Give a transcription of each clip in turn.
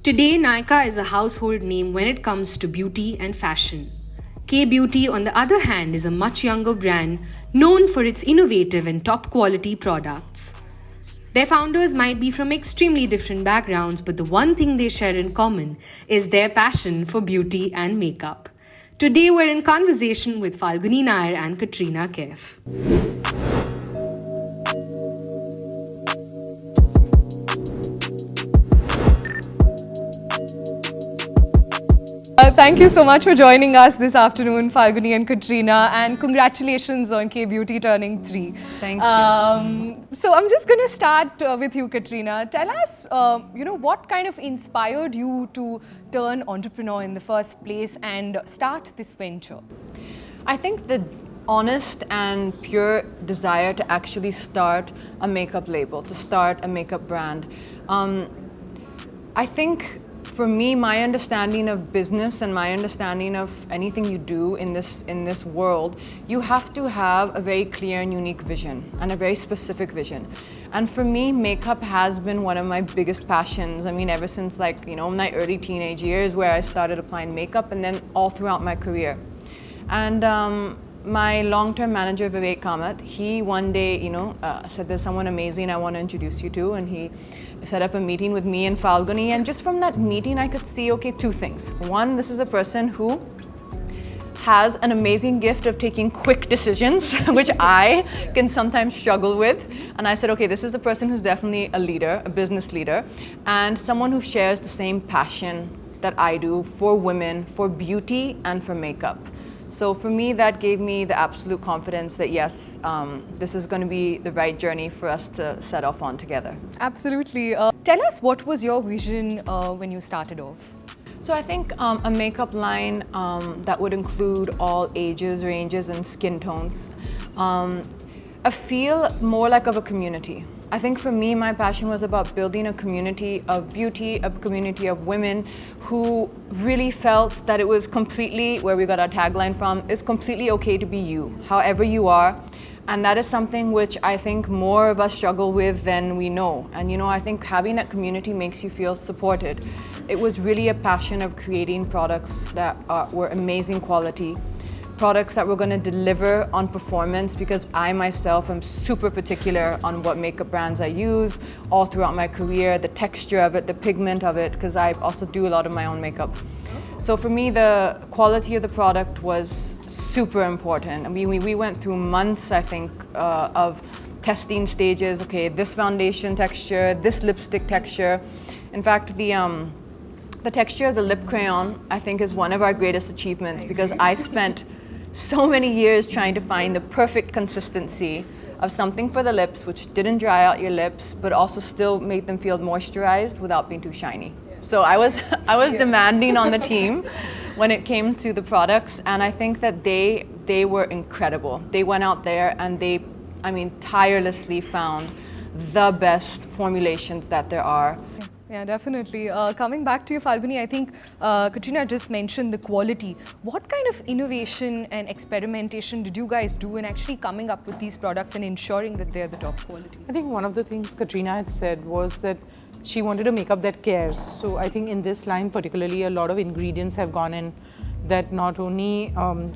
Today, Nykaa is a household name when it comes to beauty and fashion. K-Beauty, on the other hand, is a much younger brand known for its innovative and top-quality products. Their founders might be from extremely different backgrounds, but the one thing they share in common is their passion for beauty and makeup. Today, we're in conversation with Falguni Nayar and Katrina Kaif. Thank you so much for joining us this afternoon, Falguni and Katrina, and congratulations on K-Beauty turning 3. Thank you. So I'm just going to start with you, Katrina. Tell us, what kind of inspired you to turn entrepreneur in the first place and start this venture? I think the honest and pure desire to actually start a makeup label, to start a makeup brand. I think for me, my understanding of business and my understanding of anything you do in this world, you have to have a very clear and unique vision and a very specific vision. And for me, makeup has been one of my biggest passions. I mean, ever since my early teenage years where I started applying makeup and then all throughout my career. And my long-term manager, Vivek Kamath, he one day, said there's someone amazing I want to introduce you to, and he set up a meeting with me and Falguni, and just from that meeting I could see, two things. One, this is a person who has an amazing gift of taking quick decisions, which I can sometimes struggle with. And I said, this is a person who's definitely a leader, a business leader, and someone who shares the same passion that I do for women, for beauty, and for makeup. So for me, that gave me the absolute confidence that yes, this is going to be the right journey for us to set off on together. Absolutely. Tell us, what was your vision when you started off? So I think a makeup line that would include all ages, ranges, and skin tones. A feel more like of a community. I think for me, my passion was about building a community of beauty, a community of women who really felt that it was completely, where we got our tagline from, it's completely okay to be you, however you are. And that is something which I think more of us struggle with than we know. And I think having that community makes you feel supported. It was really a passion of creating products that were amazing quality, products that were going to deliver on performance, because I myself am super particular on what makeup brands I use all throughout my career, the texture of it, the pigment of it, because I also do a lot of my own makeup. So for me, the quality of the product was super important. I mean, we went through months, I think, of testing stages. This foundation texture, this lipstick texture. In fact, the texture of the lip crayon, I think, is one of our greatest achievements, because I spent so many years trying to find the perfect consistency of something for the lips which didn't dry out your lips but also still made them feel moisturized without being too shiny. So I was demanding on the team when it came to the products, and I think that they were incredible. They went out there and they tirelessly found the best formulations that there are. Yeah, definitely. Coming back to you, Falguni, I think Katrina just mentioned the quality. What kind of innovation and experimentation did you guys do in actually coming up with these products and ensuring that they're the top quality? I think one of the things Katrina had said was that she wanted a makeup that cares. So I think in this line particularly, a lot of ingredients have gone in that not only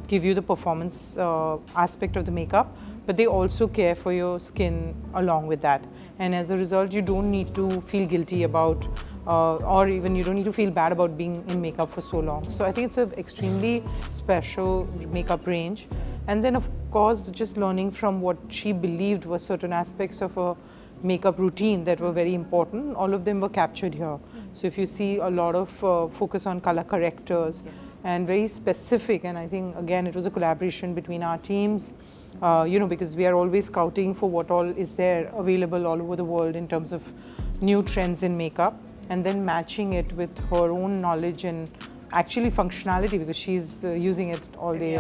give you the performance aspect of the makeup, but they also care for your skin along with that. And as a result, you don't need to feel guilty about, or even you don't need to feel bad about being in makeup for so long. So I think it's an extremely special makeup range. And then of course, just learning from what she believed were certain aspects of a makeup routine that were very important, all of them were captured here. So if you see a lot of focus on color correctors, and very specific, and I think again it was a collaboration between our teams, because we are always scouting for what all is there available all over the world in terms of new trends in makeup, and then matching it with her own knowledge and actually functionality, because she's using it all day,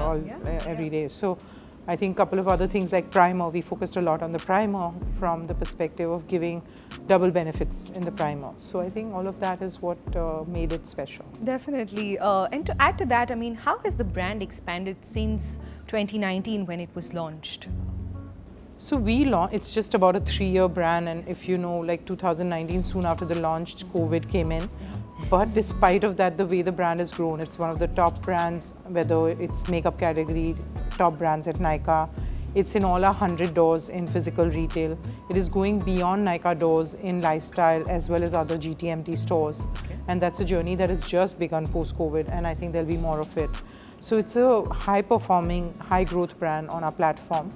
every day. So I think a couple of other things like primer, we focused a lot on the primer from the perspective of giving double benefits in the primer. So I think all of that is what made it special. Definitely. And to add to that, how has the brand expanded since 2019 when it was launched? So it's just about a 3-year brand, and if you know, like 2019, soon after the launch, COVID came in. But despite of that, the way the brand has grown, it's one of the top brands, whether it's makeup category, top brands at Nykaa. It's in all our 100 doors in physical retail. It is going beyond Nykaa doors in lifestyle as well as other GTMT stores. And that's a journey that has just begun post-COVID, and I think there'll be more of it. So it's a high-performing, high-growth brand on our platform.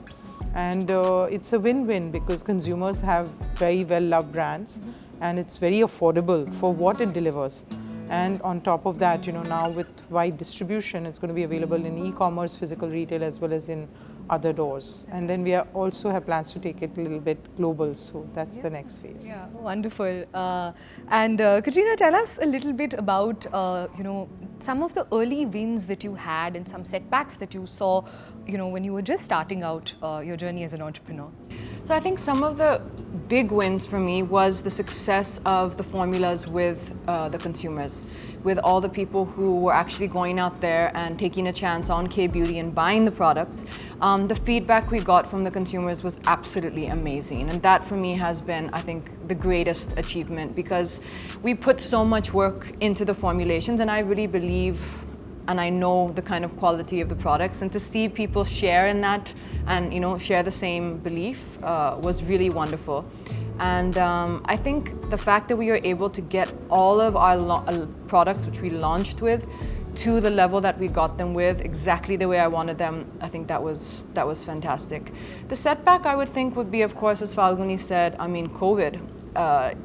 And it's a win-win because consumers have very well-loved brands and it's very affordable for what it delivers. And on top of that, now with wide distribution, it's going to be available in e-commerce, physical retail, as well as in other doors. And then we also have plans to take it a little bit global, so that's the next phase. Yeah, wonderful. And Katrina, tell us a little bit about, some of the early wins that you had and some setbacks that you saw, when you were just starting out your journey as an entrepreneur. So I think some of the big wins for me was the success of the formulas with the consumers, with all the people who were actually going out there and taking a chance on K-beauty and buying the products. The feedback we got from the consumers was absolutely amazing, and that for me has been, I think, the greatest achievement, because we put so much work into the formulations, and I really believe and I know the kind of quality of the products, and to see people share in that and share the same belief was really wonderful. And I think the fact that we were able to get all of our products which we launched with to the level that we got them with, exactly the way I wanted them, I think that was fantastic. The setback I would think would be, of course, as Falguni said, COVID.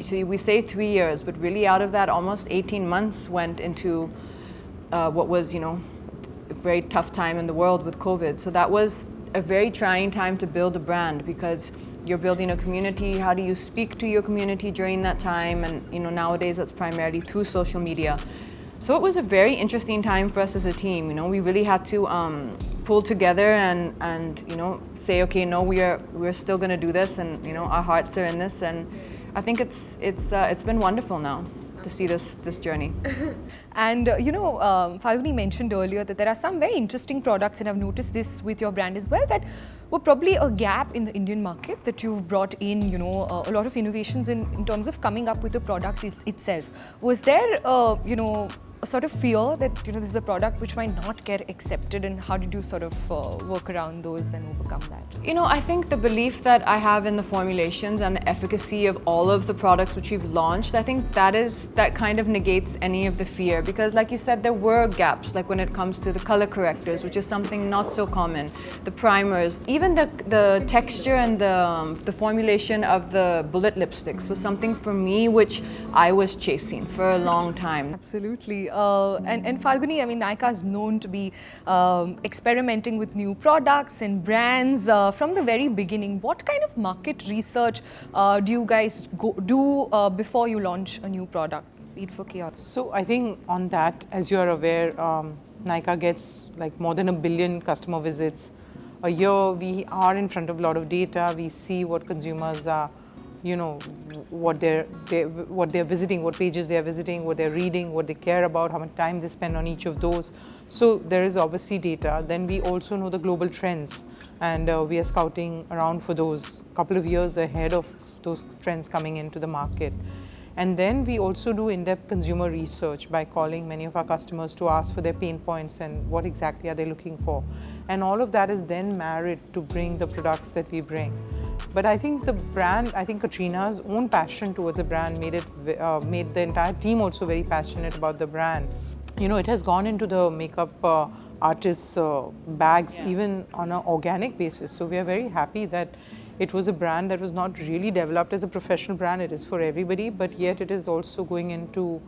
So we say 3 years, but really out of that, almost 18 months went into what was, a very tough time in the world with COVID. So that was a very trying time to build a brand, because you're building a community. How do you speak to your community during that time? And nowadays that's primarily through social media. So it was a very interesting time for us as a team. We really had to pull together and say, okay, no, we're still going to do this, and our hearts are in this. And I think it's been wonderful now to see this journey. And Falguni mentioned earlier that there are some very interesting products, and I've noticed this with your brand as well, that were probably a gap in the Indian market, that you've brought in, a lot of innovations in terms of coming up with the product itself. Was there, a sort of fear that this is a product which might not get accepted, and how did you sort of work around those and overcome that? I think the belief that I have in the formulations and the efficacy of all of the products which we've launched, I think that kind of negates any of the fear, because like you said, there were gaps, like when it comes to the color correctors, which is something not so common, the primers, even the texture and the formulation of the bullet lipsticks was something for me which I was chasing for a long time. Absolutely. And Falguni, Nykaa is known to be experimenting with new products and brands from the very beginning. What kind of market research do you guys do before you launch a new product, be it for chaos? So I think on that, as you are aware, Nykaa gets like more than 1 billion customer visits a year. We are in front of a lot of data. We see what consumers are, what they're visiting, what pages they're visiting, what they're reading, what they care about, how much time they spend on each of those. So there is obviously data. Then we also know the global trends, and we are scouting around for those a couple of years ahead of those trends coming into the market. And then we also do in-depth consumer research by calling many of our customers to ask for their pain points and what exactly are they looking for. And all of that is then married to bring the products that we bring. But I think Katrina's own passion towards the brand made the entire team also very passionate about the brand. It has gone into the makeup artists' bags, even on an organic basis. So we are very happy that it was a brand that was not really developed as a professional brand. It is for everybody, but yet it is also going into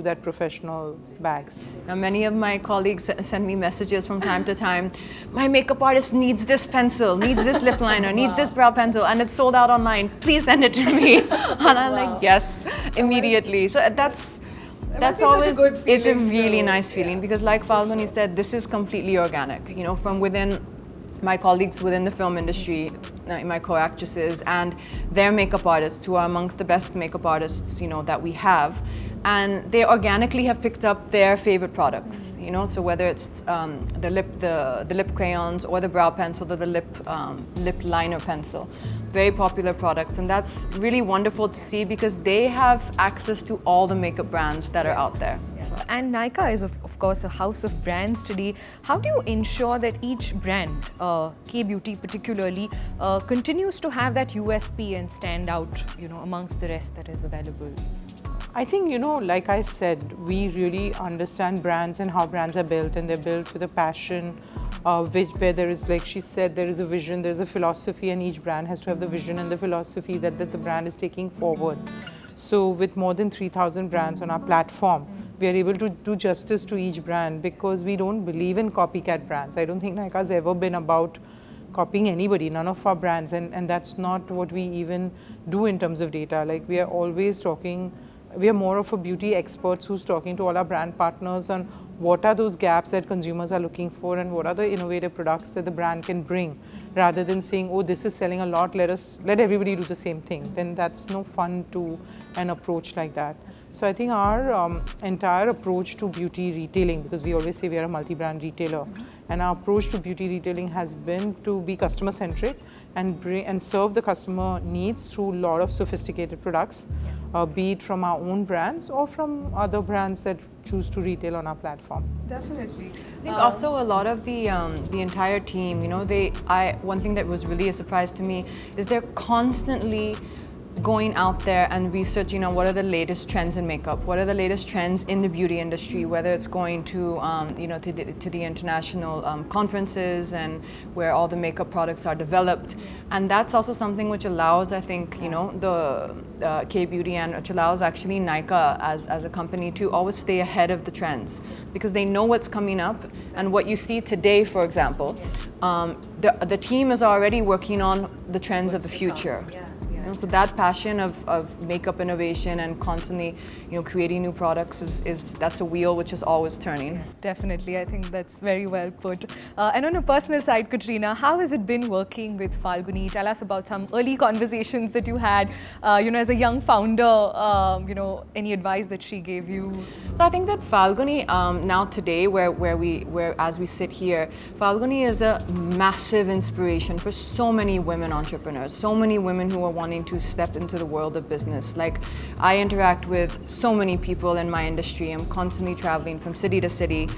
that professional bags. Now, many of my colleagues send me messages from time to time. My makeup artist needs this pencil, needs this lip liner, needs this brow pencil, and it's sold out online. Please send it to me. And I'm like, yes, immediately. So that's always, it's a really nice feeling, because like Falguni said, this is completely organic, from within my colleagues within the film industry, my co-actresses and their makeup artists, who are amongst the best makeup artists, that we have. and they organically have picked up their favorite products, you know. So whether it's the lip crayons or the brow pencil or the lip liner pencil, very popular products, and that's really wonderful to see because they have access to all the makeup brands that are out there. So. And Nykaa is of course a house of brands today. How do you ensure that each brand, K-beauty particularly, continues to have that USP and stand out, you know, amongst the rest that is available? I think, you know, like I said, we really understand brands and how brands are built, and they're built with a passion, where there is, like she said, there is a vision, there's a philosophy, and each brand has to have the vision and the philosophy that the brand is taking forward. So with more than 3,000 brands on our platform, we are able to do justice to each brand because we don't believe in copycat brands. I don't think Nykaa has ever been about copying anybody, none of our brands, and that's not what we even do in terms of data. Like, we are always talking, we are more of a beauty experts who's talking to all our brand partners on what are those gaps that consumers are looking for and what are the innovative products that the brand can bring, rather than saying, oh, this is selling a lot, let everybody do the same thing. Then that's no fun to an approach like that. So I think our entire approach to beauty retailing, because we always say we are a multi-brand retailer, and our approach to beauty retailing has been to be customer-centric and serve the customer needs through a lot of sophisticated products, be it from our own brands or from other brands that choose to retail on our platform. Definitely. I think also a lot of the entire team, you know, one thing that was really a surprise to me is they're constantly going out there and researching on what are the latest trends in makeup, what are the latest trends in the beauty industry, whether it's going to you know, to the international conferences and where all the makeup products are developed. And that's also something which allows, I think, you know, the K-beauty, and which allows actually Nykaa as a company to always stay ahead of the trends, because they know what's coming up. And what you see today, for example, the team is already working on the trends of the future. You know, so that passion of makeup innovation and constantly, you know, creating new products that's a wheel which is always turning. Definitely, I think that's very well put. And on a personal side, Katrina, how has it been working with Falguni? Tell us about some early conversations that you had, you know, as a young founder, you know, any advice that she gave you? So I think that Falguni, now today, where as we sit here, Falguni is a massive inspiration for so many women entrepreneurs, so many women who are wanting to step into the world of business. Like, I interact with so many people in my industry. I'm constantly traveling from city to city,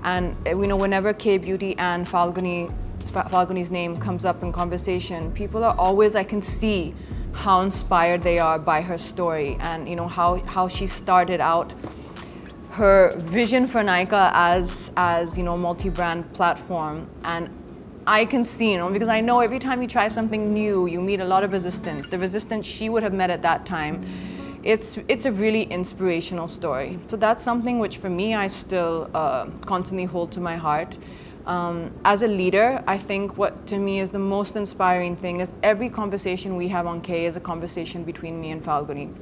and you know, whenever K-beauty and Falguni's name comes up in conversation, people are always, I can see how inspired they are by her story, and you know, how she started out her vision for Nykaa as you know, multi-brand platform. And I can see, you know, because I know every time you try something new, you meet a lot of resistance. The resistance she would have met at that time. It's a really inspirational story. So that's something which for me, I still constantly hold to my heart. As a leader, I think what to me is the most inspiring thing is every conversation we have on K is a conversation between me and Falguni.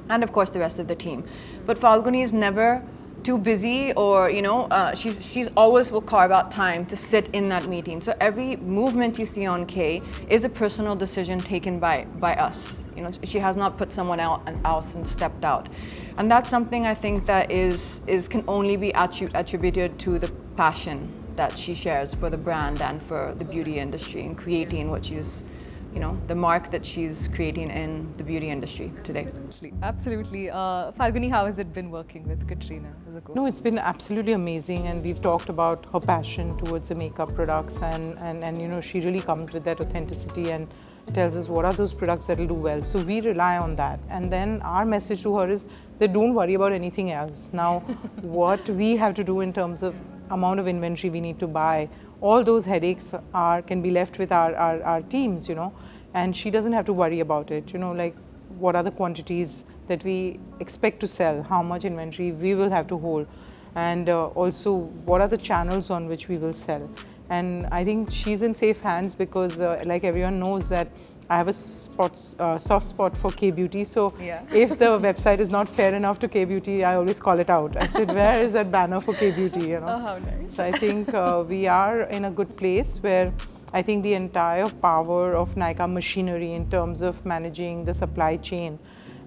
And of course the rest of the team. But Falguni is never too busy, or you know, she's always will carve out time to sit in that meeting. So every movement you see on K is a personal decision taken by us. You know, she has not put someone else and stepped out, and that's something I think that can only be attributed to the passion that she shares for the brand and for the beauty industry and creating what she's, you know, the mark that she's creating in the beauty industry today. Absolutely. Falguni, how has it been working with Katrina as a co? No, it's been absolutely amazing, and we've talked about her passion towards the makeup products, and you know, she really comes with that authenticity and tells us what are those products that will do well. So we rely on that, and then our message to her is that don't worry about anything else. Now, what we have to do in terms of amount of inventory we need to buy, all those headaches can be left with our teams, you know, and she doesn't have to worry about it, you know, like what are the quantities that we expect to sell, how much inventory we will have to hold, and also what are the channels on which we will sell. And I think she's in safe hands because like everyone knows that I have a soft spot for K-beauty, so if the website is not fair enough to K-beauty, I always call it out. I said, where is that banner for K-beauty, you know? Oh, how nice. So I think we are in a good place where I think the entire power of Nykaa machinery in terms of managing the supply chain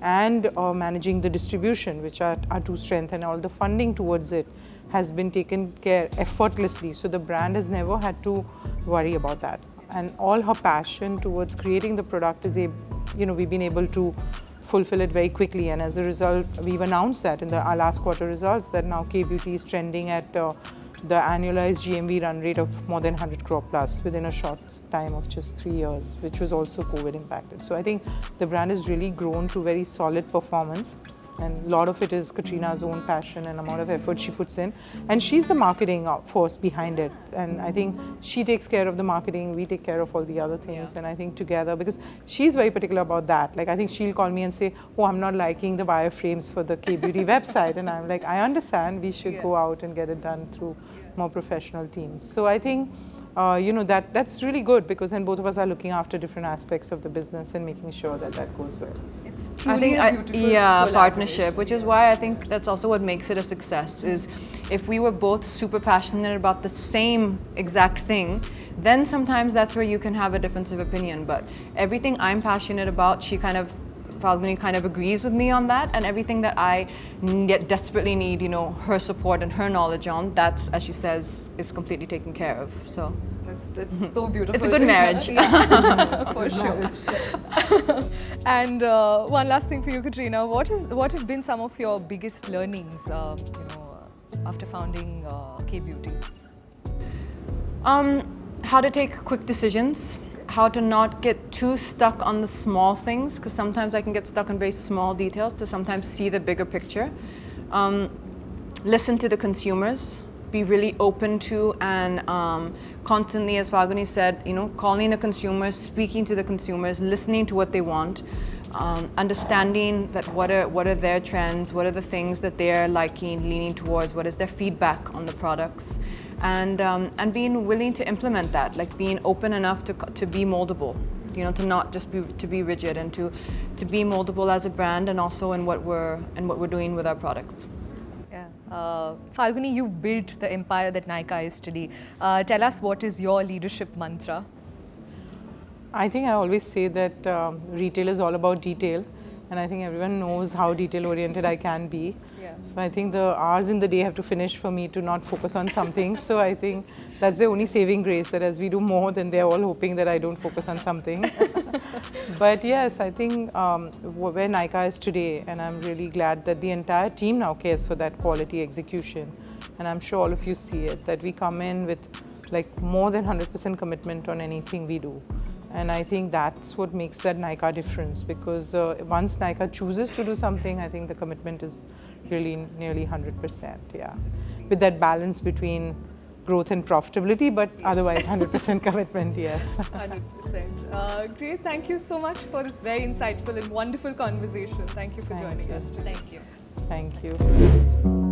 and managing the distribution, which are our two strengths, and all the funding towards it has been taken care effortlessly. So the brand has never had to worry about that. And all her passion towards creating the product is, we've been able to fulfill it very quickly. And as a result, we've announced that in our last quarter results that now K-Beauty is trending at the annualized GMV run rate of more than 100 crore plus within a short time of just 3 years, which was also COVID impacted. So I think the brand has really grown to very solid performance. And a lot of it is Katrina's own passion and amount of effort she puts in. And she's the marketing force behind it. And I think she takes care of the marketing, we take care of all the other things. And I think together, because she's very particular about that. Like, I think she'll call me and say, oh, I'm not liking the wireframes for the K-Beauty website. And I'm like, I understand, we should go out and get it done through more professional teams. So I think, that's really good, because then both of us are looking after different aspects of the business and making sure that that goes well. It's I truly think, a beautiful partnership, which is why I think that's also what makes it a success, is if we were both super passionate about the same exact thing, then sometimes that's where you can have a difference of opinion. But everything I'm passionate about, Falguni kind of agrees with me on that, and everything that I desperately need, her support and her knowledge on, that's, as she says, is completely taken care of. So that's so beautiful. It's a good marriage. Yeah, for sure. And one last thing for you, Katrina. What have been some of your biggest learnings, after founding K-Beauty? How to take quick decisions. How to not get too stuck on the small things, because sometimes I can get stuck on very small details, to sometimes see the bigger picture. Listen to the consumers, be really open to and constantly, as Falguni said, calling the consumers, speaking to the consumers, listening to what they want, understanding that what are their trends, what are the things that they're liking, leaning towards, what is their feedback on the products. And being willing to implement that, like being open enough to be moldable, to not just be rigid, and to be moldable as a brand, and also in what we're doing with our products. Yeah, Falguni, you've built the empire that Nykaa is today. Tell us, what is your leadership mantra? I think I always say that retail is all about detail, and I think everyone knows how detail oriented I can be. Yeah. So I think the hours in the day have to finish for me to not focus on something. So I think that's the only saving grace, that as we do more, then they're all hoping that I don't focus on something. But yes, I think where Nykaa is today, and I'm really glad that the entire team now cares for that quality execution. And I'm sure all of you see it, that we come in with like more than 100% commitment on anything we do. And I think that's what makes that Nykaa difference, because once Nykaa chooses to do something, I think the commitment is really nearly 100%, yeah. With that balance between growth and profitability, but otherwise 100% commitment, yes. 100%. Great, thank you so much for this very insightful and wonderful conversation. Thank you for joining us today. Thank you. Thank you.